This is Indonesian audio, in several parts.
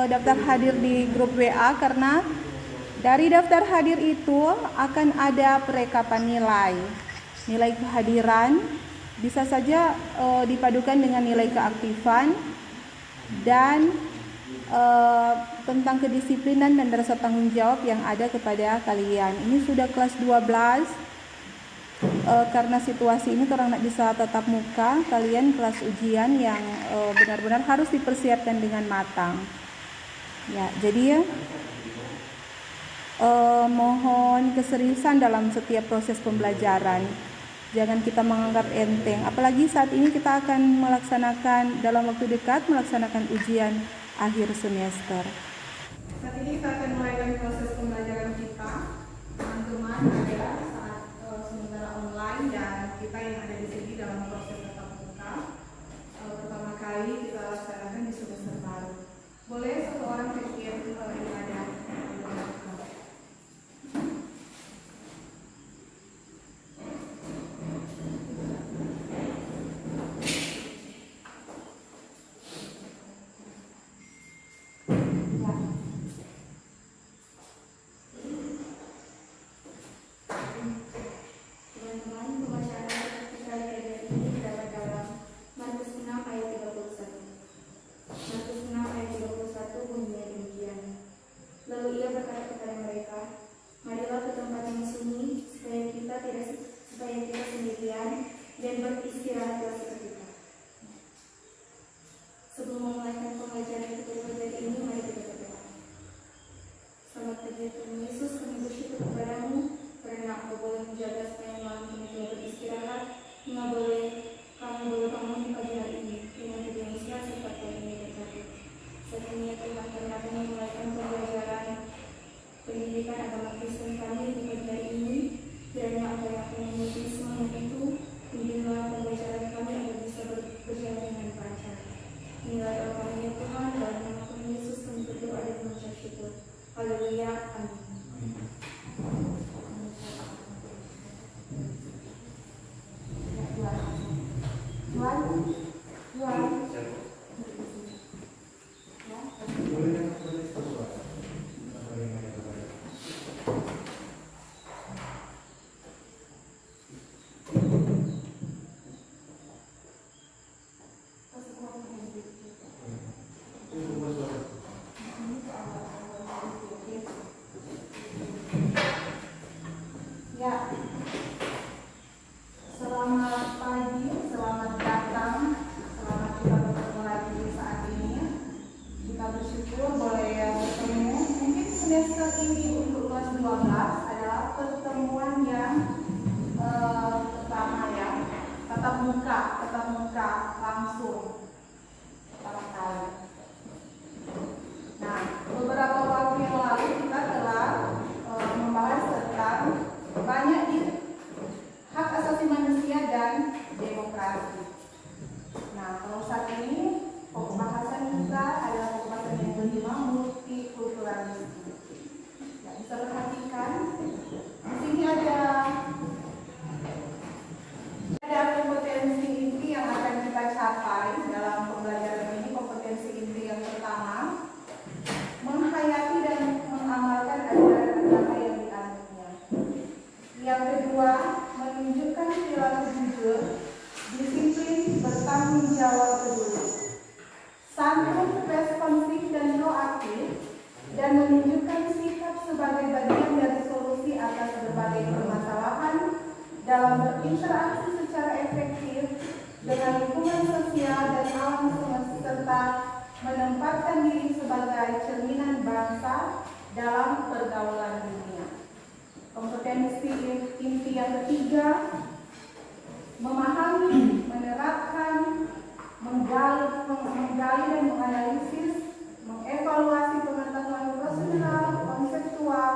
daftar hadir di grup WA, karena dari daftar hadir itu akan ada perekapan nilai kehadiran, bisa saja dipadukan dengan nilai keaktifan dan tentang kedisiplinan dan rasa tanggung jawab yang ada kepada kalian. Ini sudah kelas 12. Karena situasi ini orang tidak bisa tatap muka, kalian kelas ujian yang benar-benar harus dipersiapkan dengan matang. Ya, jadi mohon keseriusan dalam setiap proses pembelajaran. Jangan kita menganggap enteng. Apalagi saat ini kita akan melaksanakan dalam waktu dekat melaksanakan ujian akhir semester. Saat ini kita akan mulai dengan proses pembelajaran kita. Teman-teman ada saat sementara online dan kita yang ada di sini dalam proses tatap muka. Pertama kali kita laksanakan di semester baru. Boleh satu orang pikir yang ada. Kompetensi inti yang ketiga, memahami, menerapkan, menggali dan menganalisis, mengevaluasi pengetahuan prosedural, konseptual,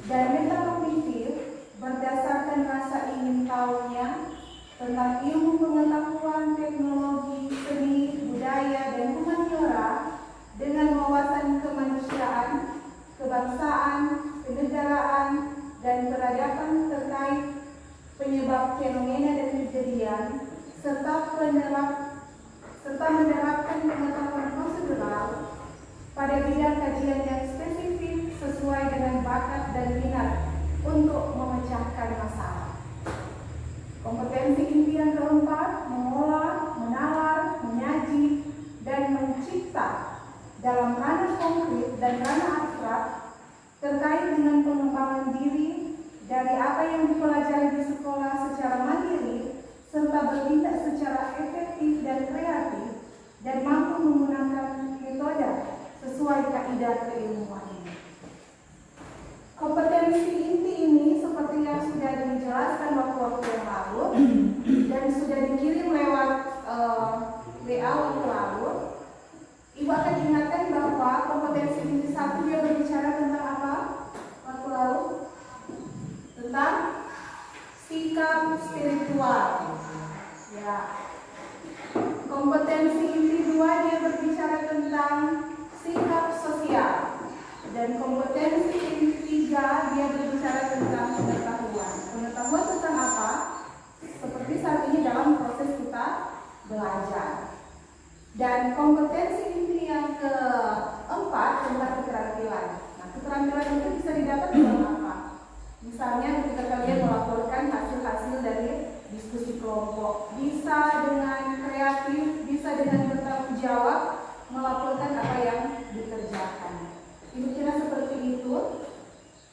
dan metakognitif berdasarkan rasa ingin tahunya tentang ilmu pengetahuan, teknologi, seni, budaya, dan humaniora dengan wawasan kemanusiaan, kebangsaan, kenegaraan, dan peradaban terkait penyebab fenomena dan kejadian, serta menerapkan pengetahuan prosedural pada bidang kajian yang spesifik sesuai dengan bakat dan minat untuk memecahkan masalah. Kompetensi inti yang keempat, mengolah, menalar, menyaji, dan mencipta dalam ranah konkret dan ranah abstrak terkait dengan pengembangan diri dari apa yang dipelajari di sekolah secara mandiri serta bertindak secara efektif dan kreatif dan mampu menggunakan metode sesuai kaidah keilmuan ini. Kompetensi inti ini seperti yang sudah dijelaskan waktu-waktu yang lalu dan sudah dikirim lewat WA waktu lalu. Ibu akan ingatkan bahwa kompetensi inti 1 dia berbicara tentang apa waktu lalu? Tentang sikap spiritual. Ya. Kompetensi inti 2 dia berbicara tentang sikap sosial. Dan kompetensi inti 3 dia berbicara tentang pengetahuan. Pengetahuan tentang apa? Seperti saat ini dalam proses kita belajar. Dan kompetensi inti yang keempat tentang keterampilan. Nah, keterampilan itu bisa didapat dalam apa? Misalnya ketika kalian melaporkan hasil-hasil dari diskusi kelompok, bisa dengan kreatif, bisa dengan bertanggung jawab melaporkan apa yang dikerjakan. Ibu kira seperti itu.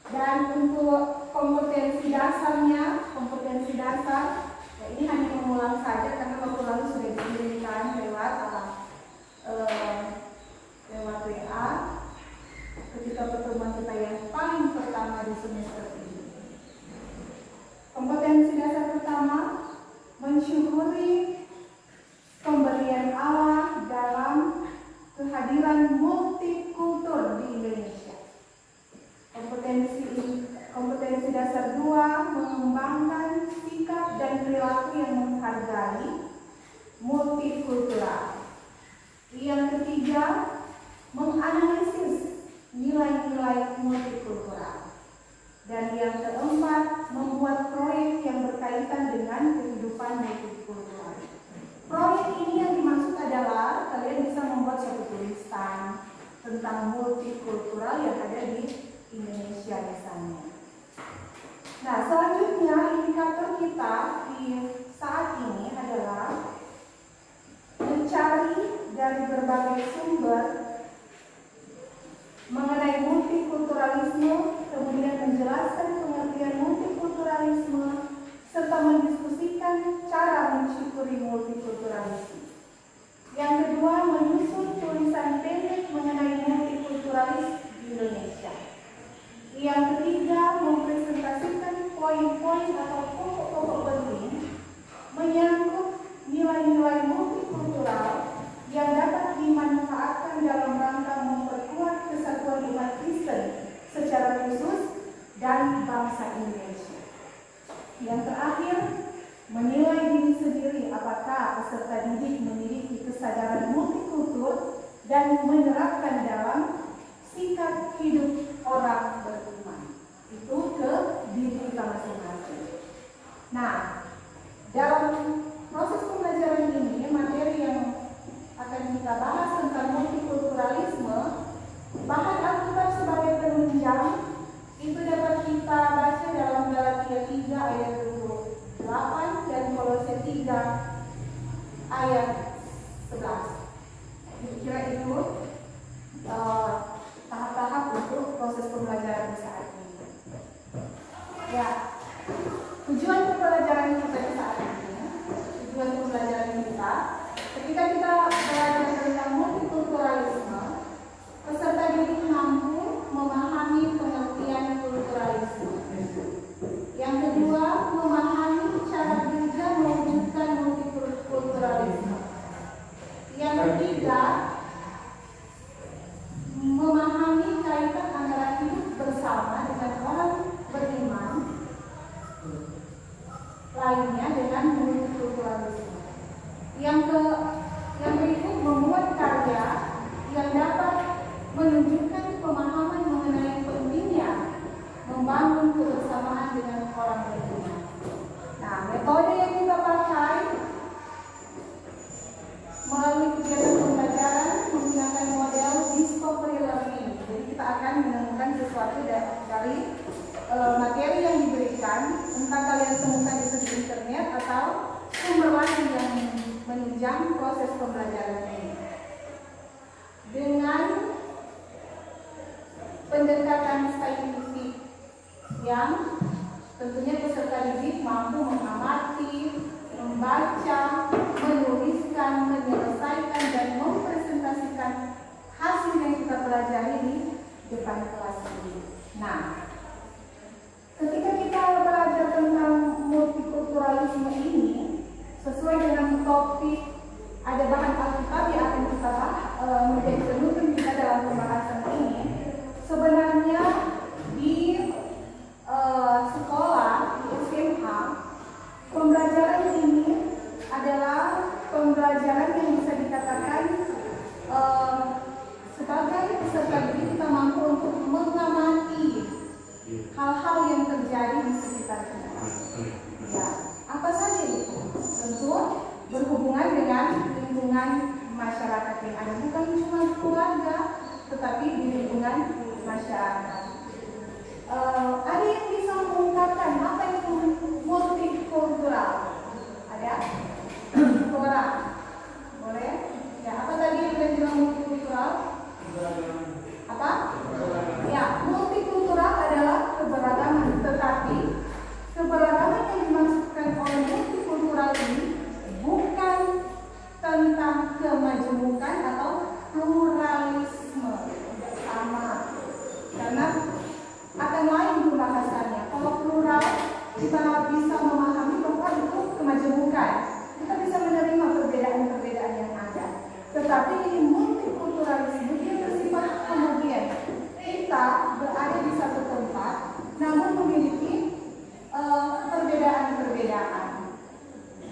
Dan untuk kompetensi dasarnya, kompetensi dasar, ya ini hanya mengulang saja karena waktu lalu sudah dikirimkan lewat WA ketika pertemuan kita yang paling pertama di semester ini. Kompetensi dasar pertama, mensyukuri pemberian Allah dalam kehadiran multikultur di Indonesia. Kompetensi dasar 2, mengembangkan sikap dan perilaku yang menghargai multikultural. Yang ketiga, menganalisis nilai-nilai multikultural. Dan yang keempat, membuat proyek yang berkaitan dengan kehidupan multikultural. Proyek ini yang dimaksud adalah kalian bisa membuat suatu tulisan tentang multikultural yang ada di Indonesia misalnya. Nah, selanjutnya indikator kita di saat ini adalah mencari dari berbagai sumber mengenai multikulturalisme, kemudian menjelaskan pengertian multikulturalisme, serta mendiskusikan cara mensyukuri multikulturalisme. Yang kedua, menyusun tulisan pendek mengenai multikulturalis di Indonesia. Yang ketiga, mempresentasikan poin-poin atau pokok-pokok penting menyangkut nilai-nilai multikultural yang dapat dimanfaatkan dalam rangka memperkuat kesatuan umat Kristen secara khusus dan bangsa Indonesia. Yang terakhir, menilai diri sendiri apakah peserta didik memiliki kesadaran multikultur dan menerapkan dalam sikap hidup orang beriman. Itu ke diri kita masing-masing. Nah, dalam proses pembelajaran ini, materi yang akan kita bahas tentang multikulturalisme, bahan Alkitab sebagai penunjang itu dapat kita baca dalam Galatia 3 ayat 28 dan Kolose 3 ayat 11. Kira itu tahap-tahap untuk proses pembelajaran saat ini. Ya, tujuan pembelajaran kita saat ini, tujuan pembelajaran kita, ketika kita belajar tentang multikulturalisme, peserta didik mampu memahami pengertian kulturalisme. Yang kedua, memahami cara gereja mewujudkan multikulturalisme. Yang ketiga, memahami kaitan antara hidup bersama dengan orang beriman lainnya dengan multikulturalisme. Yang berikut, membuat karya yang dapat menunjukkan pemahaman mengenai pentingnya membangun kebersamaan dengan orang beriman. Nah, metode yang kita pakai melalui kegiatan pembelajaran menggunakan model discovery berikan, entah kalian temukan itu di internet atau sumber lain yang menunjang proses pembelajaran ini. Dengan pendekatan saintifik yang tentunya peserta didik mampu mengamati, membaca, menuliskan, menyelesaikan, dan mempresentasikan hasil yang kita pelajari di depan kelas ini. Nah, ketika kita belajar tentang multikulturalisme ini, sesuai dengan topik ada bahan Alkitab yang akan kita menjadi penutup kita dalam pembahasan ini, sebenarnya di sekolah, di SMA, pembelajaran ini adalah pembelajaran yang bisa dikatakan sebagai peserta didik kita mampu untuk mengamati hal-hal yang terjadi di sekitar kita. Ya, apa saja itu? Tentu berhubungan dengan lingkungan masyarakat yang ada, bukan cuma keluarga, tetapi di lingkungan masyarakat. Ada yang bisa mengungkapkan apa itu multikultural? Ada? Orang? Boleh? Ya, apa tadi yang kita bilang multikultural? Apa? Ya, multikultural adalah keberagaman, tetapi keberagaman yang dimaksudkan oleh multikultural ini bukan tentang kemajemukan atau pluralisme, tidak sama. Karena akan lain pembahasannya. Kalau plural, kita bisa memahami bahwa itu kemajemukan. Kita bisa menerima perbedaan-perbedaan yang ada. Tetapi ini multikulturalisme, dia bersifat homogen. Kita berada di satu tempat, namun memiliki perbedaan-perbedaan.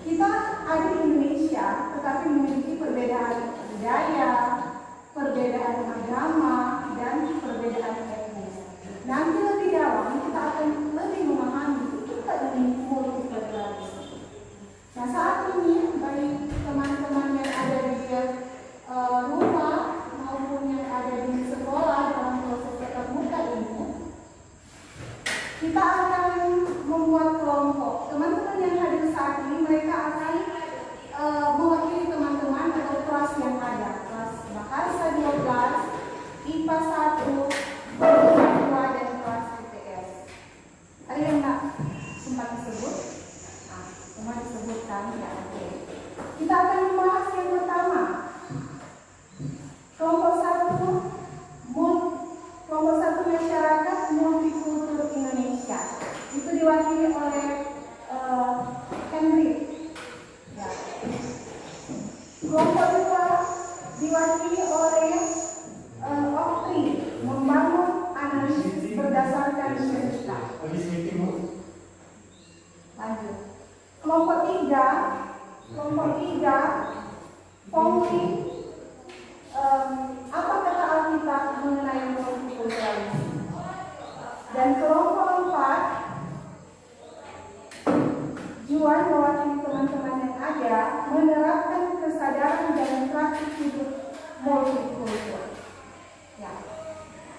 Kita ada di Indonesia, tetapi memiliki perbedaan budaya, perbedaan agama, dan perbedaan etnis. Nanti lebih dalam kita akan lebih memahami kita ini multikulturalisme. Nah, saat ini bagi teman-teman yang ada di rumah maupun yang ada di sekolah dalam proses tatap muka ini, kita akan membuat kelompok. Teman-teman yang hadir saat ini mereka akan mewakili teman-teman atau kelas yang ada, kelas bahasa 12, IPA 1, IPA 2, dan kelas IPS. Ada yang nggak sempat disebut? Nah, semua disebutkan ya. Oke. Kita akan membahas yang pertama. Kelompok 1 masyarakat multikultur Indonesia. Itu diwakili oleh Henry. Ya. Kelompok 2 diwakili oleh Oktri, membangun analisis berdasarkan cerita. Lanjut. Kelompok 3 Pongli, apa kata Alkitab mengenai multikulturalisme? Dan kelompok 4 Juan mewakili teman-teman yang ada menerapkan kesadaran dalam praktik hidup multikultur. Ya.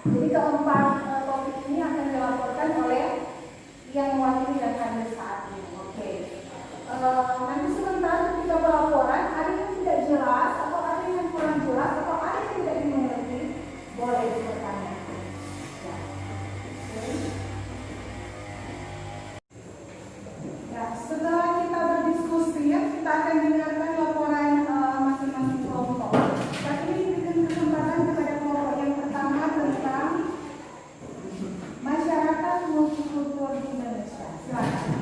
Jadi keempat topik ini akan dilaporkan oleh yang mewakili dan hadir saat ini. Oke. Nanti sebentar ketika pelaporan ada yang tidak jelas atau ada yang kurang jelas atau ada yang tidak dimengerti, boleh bertanya. Ya. Ya, setelah kita berdiskusi, kita akan dengarkan laporan masing-masing kelompok. Saat ini diberikan kesempatan kepada kelompok yang pertama tentang masyarakat multikultur di Indonesia. Silakan.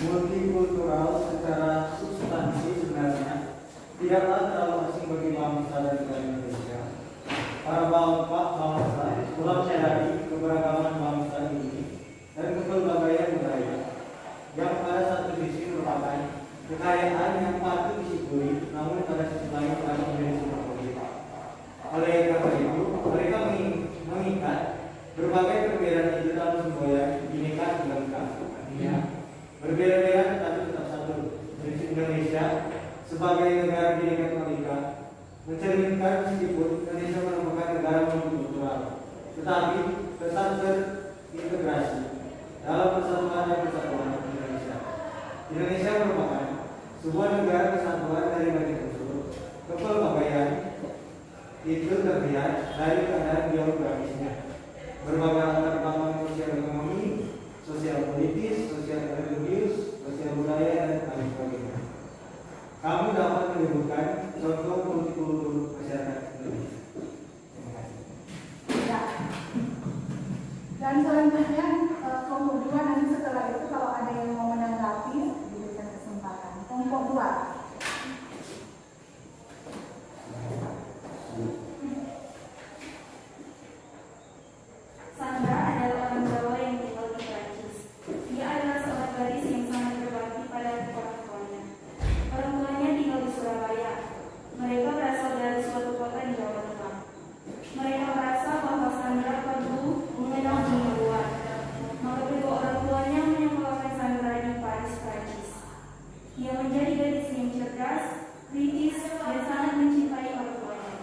Multikultural secara substansi sebenarnya tidaklah terlalu asing bagi bangsa dan negara Indonesia. Para bangsa telah menyadari keberagaman bangsa ini dan kepelbagaian budaya yang pada satu sisi merupakan kekayaan yang patut disyukuri, namun pada sisi lain akan menjadi sebuah problema. Oleh karena itu, mereka mengikat berbagai perbedaan itu dalam semboyan Bhinneka Tunggal Ika. Artinya berbeda-beda tetapi tetap satu. Prinsip Indonesia sebagai negara Bhinneka Tunggal Ika mencerminkan meskipun Indonesia merupakan negara multikultural, tetapi tetap terintegrasi dalam persatuan dan kesatuan Indonesia. Indonesia merupakan sebuah negara kesatuan dari banyak unsur kepelbagaian itu terlihat dari keadaan geografisnya. Berbagai latar belakang sosial ekonomi, sosial politis, sosial religius, sosial budaya, dan lain sebagainya. Kami dapat menyebutkan contoh multikultur masyarakat Indonesia. Terima kasih. Ya. Dan selanjutnya kelompok 2, nanti setelah itu kalau ada yang mau menanggapi diberikan kesempatan. Kelompok 2. Sandra adalah orang Jawa yang tinggal di Prancis. Dia adalah seorang gadis yang sangat berbakti pada orang tuanya. Orang tuanya tinggal di Surabaya. Mereka berasal dari suatu kota di Jawa Tengah. Mereka merasa bahwa Sandra perlu mengenal dunia luar. Maka kedua orang tuanya menyekolahkan Sandra di Paris, Prancis. Dia menjadi gadis yang cerdas, kritis, dan sangat mencintai orang tuanya.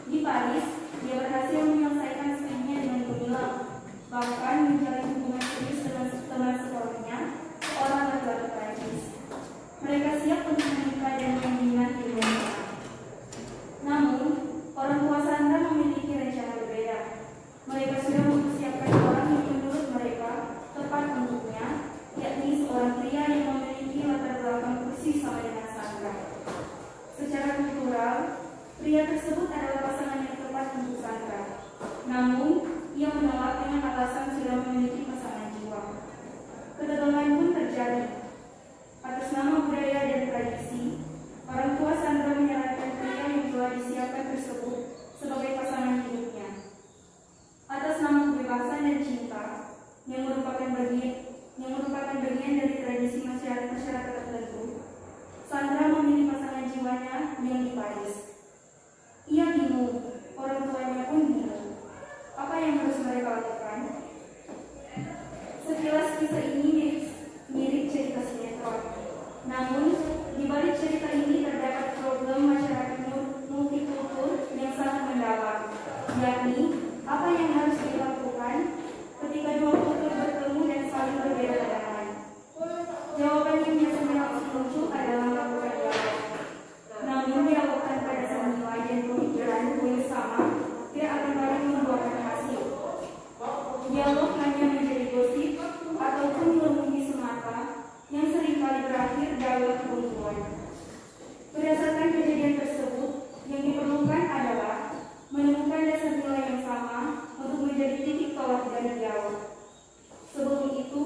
Di Paris, dia berhasil menyelesaikan skripsinya dengan gemilang, bahkan menjalin hubungan serius dengan teman sekolahnya, seorang laki-laki Prancis. Mereka siap untuk menikah dan membina hidupnya. Namun, orang tua Sandra memiliki rencana berbeda. Mereka sudah mempersiapkan orang yang menurut mereka tepat untuknya, yakni seorang pria yang memiliki latar belakang persis sama dengan Sandra. Secara kultural, pria tersebut adalah pasangan yang tepat untuk Sandra. Namun, ia menolak dengan alasan sudah memiliki pasangan jiwa. Ketegangan pun terjadi. Atas nama budaya dan tradisi, orang tua Sandra menyarankan pria yang telah disiapkan tersebut sebagai pasangan hidupnya. Atas nama kebebasan dan cinta, yang merupakan bagian dari tradisi masyarakat tertentu, Sandra memilih pasangan jiwanya yang di Paris. Ia bingung, orang tuanya pun bingung. Apa yang harus mereka lakukan? Sekilas kisah ini mirip cerita sinetron. Namun, di balik cerita ini terdapat problem masyarakat multikultur yang sangat mendalam, yakni apa yang harus dilakukan ketika dua kultur bertemu dan saling berbeda pandangan. Jawaban yang biasanya langsung muncul adalah melakukan dialog. Namun dialog tanpa dasar nilai dan pemikiran yang sama tidak akan banyak membuahkan hasil. Dialog hanya menjadi gosip ataupun memenuhi semata yang seringkali berakhir dalam kebuntuan. Berdasarkan kejadian tersebut, yang diperlukan adalah menemukan dasar nilai yang sama untuk menjadi titik tolak dari dialog. Sebelum itu,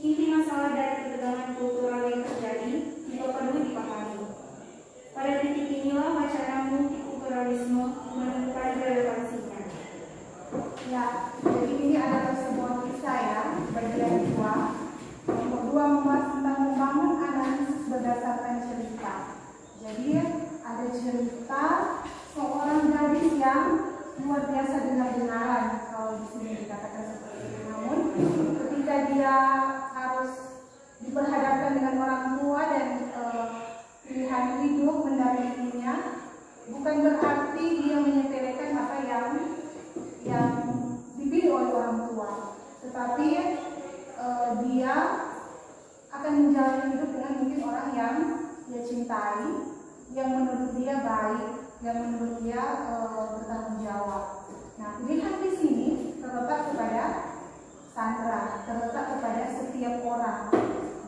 inti masalah dari ketegangan kultural yang terjadi juga perlu dipahami. Pada titik inilah wacana multikulturalisme menemukan relevansinya. Ya, jadi ini adalah sebuah kisah ya, bagian 2. Kelompok 2 membahas tentang membangun analisis berdasarkan cerita. Jadi ada cerita seorang gadis yang luar biasa dengar-dengaran, kalau di sini dikatakan seperti itu. Namun ketika dia harus diperhadapkan dengan orang tua dan pilihan hidup mendampinginya, bukan berarti dia menyepelekan apa yang dipilih oleh orang tua, tetapi dia akan menjalani hidup dengan mungkin orang yang dia cintai, yang menurut dia baik, yang menurut dia bertanggung jawab. Nah, pilihan di sini terletak kepada Sandra, terletak kepada setiap orang.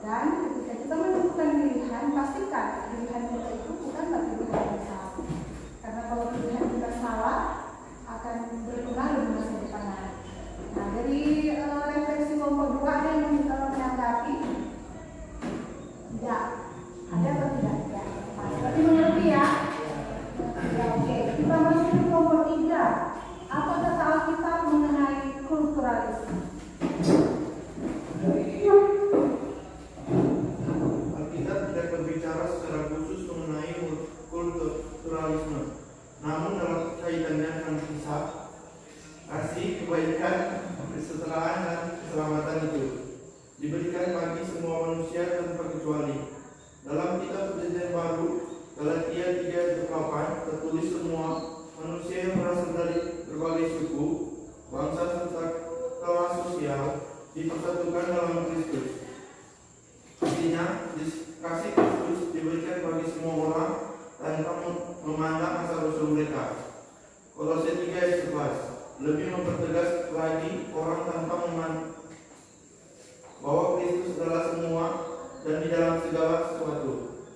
Dan ketika kita menentukan pilihan, pastikan pilihan kita itu bukanlah pilihan yang salah. Karena kalau pilihan kita salah, akan berpengaruh di masa depan. Nah, dari refleksi kelompok 2 ada yang menanggapi? Tidak. Ada atau tidak? Ya. Tapi mengerti ya? Ya, oke. Kita masuk ke kelompok 3. Apa kata Alkitab mengenai kulturalisme? Alkitab tidak berbicara secara khusus mengenai kulturalisme. Namun dalam kaitannya dengan kisah, kasih, kebaikan, kesetaraan, dan keselamatan itu diberikan bagi semua manusia tanpa kecuali. Dalam kitab Perjanjian Baru, Galatia 3:8 tertulis semua manusia yang berasal dari berbagai suku, bangsa serta kasih Kristus diberikan bagi semua orang tanpa memandang asal-usul mereka. Kolose 3 ayat 11 lebih mempertegas lagi orang tanpa memandang bahwa Kristus adalah semua dan di dalam segala sesuatu.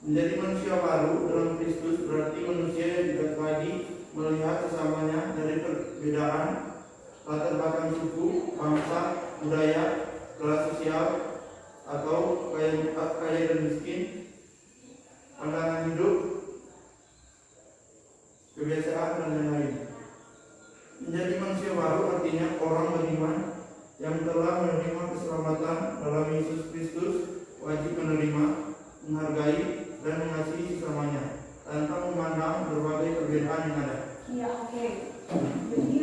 Menjadi manusia baru dalam Kristus berarti manusia yang tidak lagi melihat sesamanya dari perbedaan latar belakang suku, bangsa, budaya, kelas sosial, atau kaya dan miskin, pandangan hidup, kebiasaan, dan lain-lain. Menjadi manusia baru artinya orang beriman yang telah menerima keselamatan dalam Yesus Kristus wajib menerima, menghargai, dan mengasihi sesamanya tanpa memandang berbagai perbedaan yang ada. Iya, oke. Jadi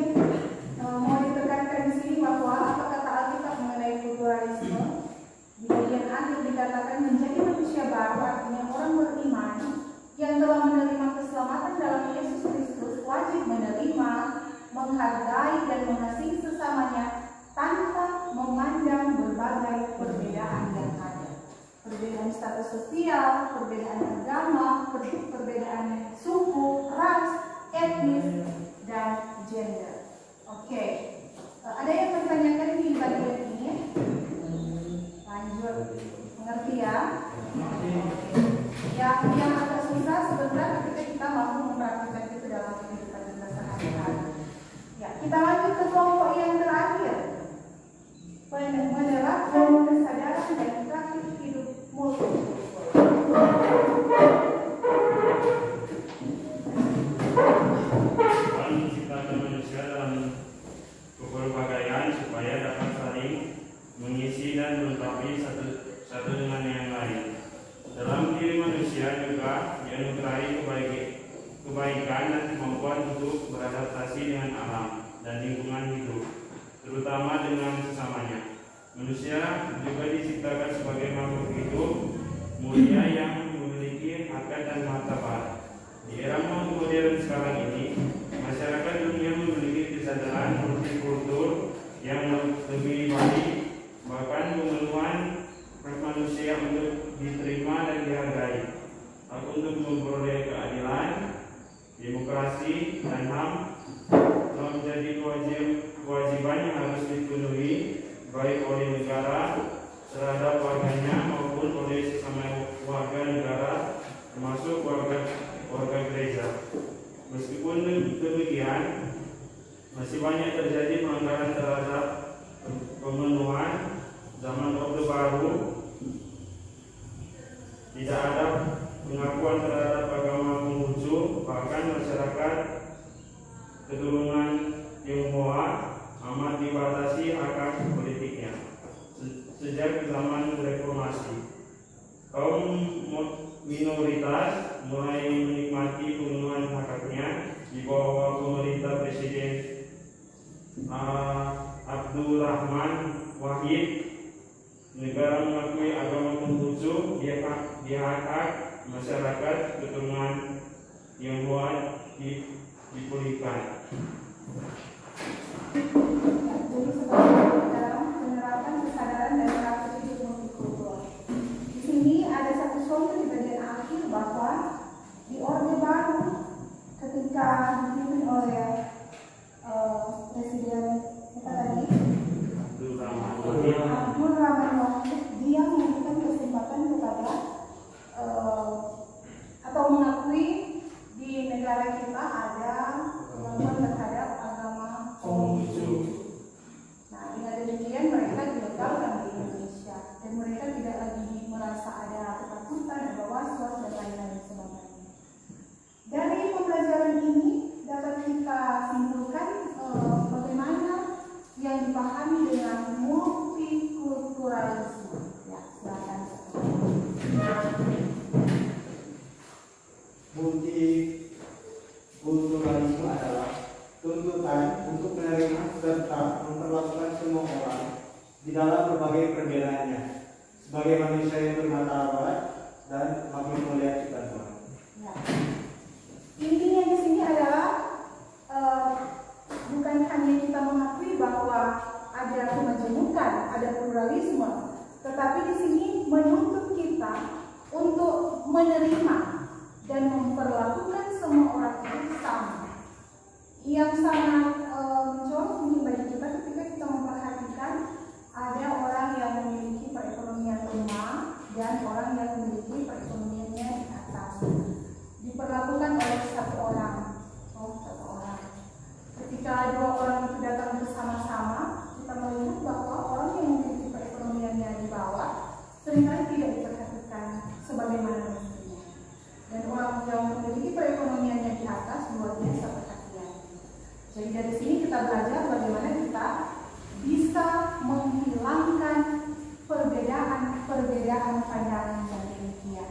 mau ditekankan di sini bahwa apa kata Alkitab mengenai pluralisme? Di bagian akhir dikatakan menjadi manusia baru artinya orang beriman yang telah menerima keselamatan dalam Yesus Kristus wajib menerima, menghargai, dan mengasihi sesamanya tanpa memandang berbagai perbedaan yang ada. Perbedaan status sosial, perbedaan agama, perbedaan suku, ras, etnis, dan gender. Oke. Ada yang bertanyakan di bagian ini? Lanjut. Mengerti ya? Yang agak susah sebenarnya ketika kita mampu mempraktikkan itu dalam kehidupan kita sehari-hari. Ya, kita lanjut ke kelompok yang terakhir. Menerapkan kesadaran dan praktik hidup multikultural. Tuhan menciptakan manusia dalam keberbagian supaya dapat saling mengisi dan melengkapi satu dengan yang lain. Dalam diri manusia juga dianugerahi kebaikan dan kemampuan untuk beradaptasi dengan alam dan lingkungan hidup, terutama dengan sesamanya. Manusia juga diciptakan sebagai makhluk hidup mulia yang memiliki harkat dan martabat. Di era modern sekarang ini, masyarakat dunia memiliki kesadaran multikultur yang lebih baik, bahkan pemenuhan hak manusia untuk diterima dan dihargai, hak untuk memperoleh keadilan, demokrasi, dan HAM telah menjadi kewajiban yang harus dipenuhi baik oleh negara terhadap warganya maupun oleh sesama warga negara, termasuk warga gereja. Meskipun demikian, masih banyak terjadi pelanggaran terhadap pemenuhan zaman Orde Baru. Tidak ada pengakuan terhadap agama Konghucu, bahkan masyarakat keturunan Tionghoa amat dibatasi hak politiknya sejak zaman reformasi. Kaum minoritas mulai menikmati pemenuhan hak-haknya di bawah pemerintah Presiden Abdurrahman Wahid. Negara mengakui agama Konghucu, dia hak masyarakat keturunan Tionghoa dipulihkan. Jadi sebagai dalam penerapan kesadaran dan praktik hidup multikultural. Di sini ada satu contoh di bagian akhir bahwa di Orde Baru ketika dipimpin oleh Presiden kita tadi Abdurrahman Wahid, dia memberikan kesempatan kepada atau mengakui di negara kita ada pengakuan terhadap agama Konghucu. Nah, dengan demikian mereka dilegalkan di Indonesia dan mereka tidak lagi merasa ada ketakutan, ada was-was dan lain-lain sebagainya. Dari pembelajaran ini dapat kita simpulkan bagaimana yang dipahami dengan multikulturalisme. Ya, silakan. Multikulturalisme adalah tuntutan untuk menerima serta memperlakukan semua orang di dalam berbagai perbedaannya sebagai manusia yang bermartabat dan makhluk mulia ciptaan Tuhan. Ya. Intinya di sini adalah bukan hanya kita mengakui bahwa ada kemajemukan, ada pluralisme, tetapi di sini menuntut kita kita untuk menerima dan memperlakukan semua orang itu sama. Yang sangat mencolok mungkin bagi kita ketika kita memperhatikan ada orang yang memiliki perekonomian lemah dan orang yang memiliki perekonomiannya di atas. Diperlakukan oleh satu orang. Ketika dua orang itu datang bersama-sama, kita melihat bahwa orang yang memiliki perekonomiannya di bawah seringkali tidak diperhatikan sebagaimana mestinya. Dan orang yang memiliki perekonomiannya di atas luar biasa perhatian. Jadi dari sini kita belajar bagaimana kita bisa menghilangkan perbedaan pandangan yang demikian.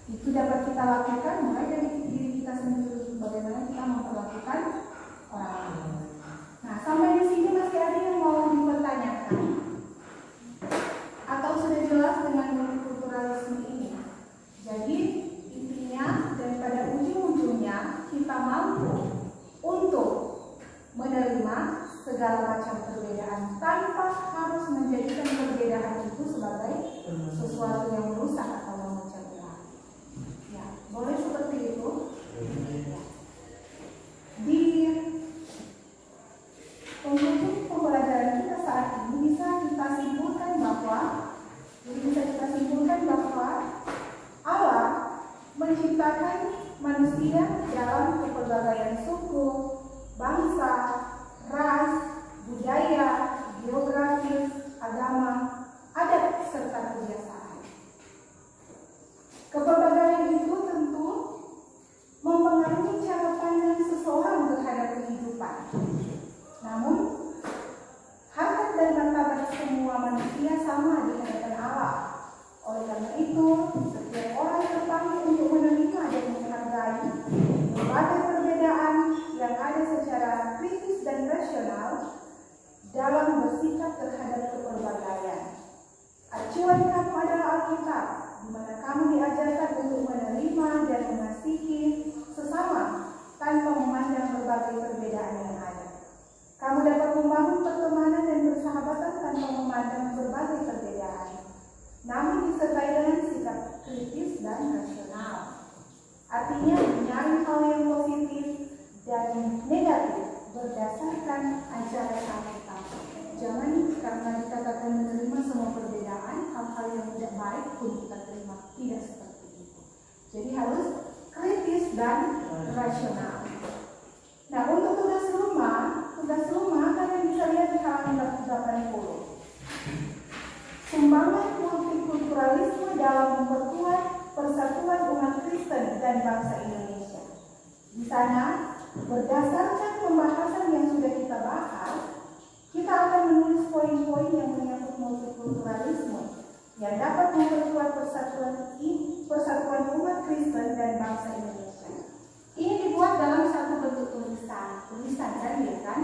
Itu dapat kita lakukan mulai dari diri kita sendiri, bagaimana kita memperlakukan orang lain. Nah, sampai di sini masih ada yang mau dipertanyakan atau sudah jelas dengan multikulturalisme ini? Jadi intinya daripada ujung-ujungnya kita mampu untuk menerima segala macam perbedaan tanpa harus menjadikan perbedaan itu sebagai sesuatu yang merusak atau memecah belah. Ya, boleh seperti itu. Di penghujung pembelajaran kita saat ini bisa kita simpulkan bahwa Allah menciptakan manusia dalam kepelbagaian suku, bangsa, ras, budaya, geografis, agama, adat, serta kebiasaan. Kepelbagaian itu tentu mempengaruhi cara pandang seseorang terhadap kehidupan. Namun, harkat dan martabat semua manusia sama di hadapan Allah. Oleh karena itu, setiap orang terpanggil untuk menerima dan menghargai berbagai perbedaan yang ada secara kritis dan rasional dalam bersikap terhadap kepelbagaian. Acuan kamu adalah Alkitab, di mana kamu diajarkan untuk menerima dan mengasihi sesama tanpa memandang berbagai perbedaan yang ada. Kamu dapat membangun pertemanan dan persahabatan tanpa memandang berbagai perbedaan, namun disertai dengan sikap kritis dan rasional. Artinya mencari hal yang positif dan negatif berdasarkan ajaran Alkitab. Jangan karena dikatakan menerima semua perbedaan, hal-hal yang tidak baik pun kita terima. Tidak seperti itu. Jadi harus kritis dan rasional. Nah, untuk tugas rumah kalian bisa lihat di halaman 80. Sumbangan multikulturalisme dalam memperkuat persatuan umat Kristen dan bangsa Indonesia. Di sana, berdasarkan pembahasan yang sudah kita bahas, kita akan menulis poin-poin yang menyangkut multikulturalisme yang dapat memperkuat persatuan umat Kristen dan bangsa Indonesia. Ini dibuat dalam satu bentuk tulisan kan, ya kan?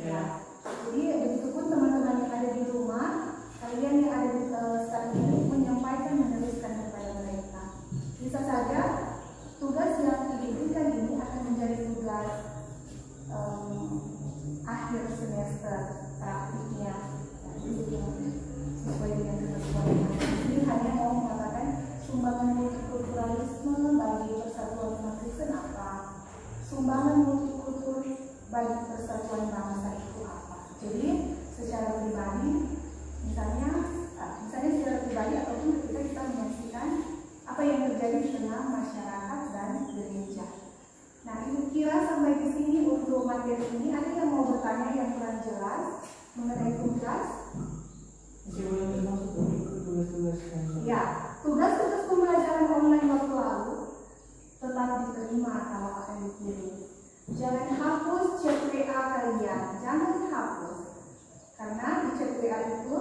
Ya. Jadi begitupun teman-teman yang ada di rumah, kalian yang ada di saat ini menyampaikan, menuliskan kepada mereka. Bisa saja tugas yang diberikan ini akan menjadi tugas akhir semester praktiknya. Sesuai dengan ketentuan ini hanya mau mengatakan sumbangan multikulturalisme bagi persatuan umat Kristen apa, sumbangan multikultur bagi persatuan bangsa itu apa. Jadi secara pribadi, misalnya secara pribadi ataupun ketika kita menyaksikan apa yang terjadi di tengah masyarakat dan gereja. Nah, ibu kira sampai di sini untuk materi ini ada yang mau bertanya yang kurang jelas mengenai tugas? Ya, tugas-tugas pembelajaran online waktu lalu tetap diterima kalau akan dikirim. Jangan hapus chat WA kalian, jangan hapus. Karena di chat WA itu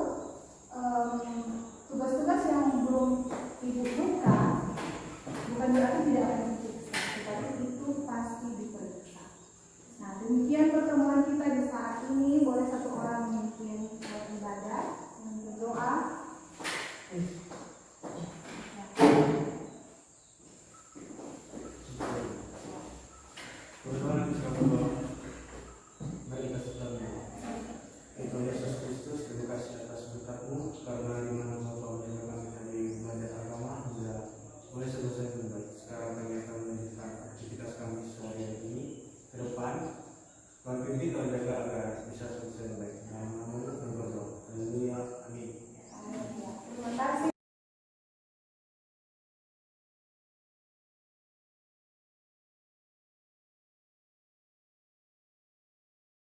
tugas-tugas yang belum ibu buka bukan berarti tidak akan diperiksa, tetapi itu pasti diperiksa. Nah, demikian pertemuan kita di saat ini. Boleh satu orang memimpin ibadah dan berdoa. Tuhan,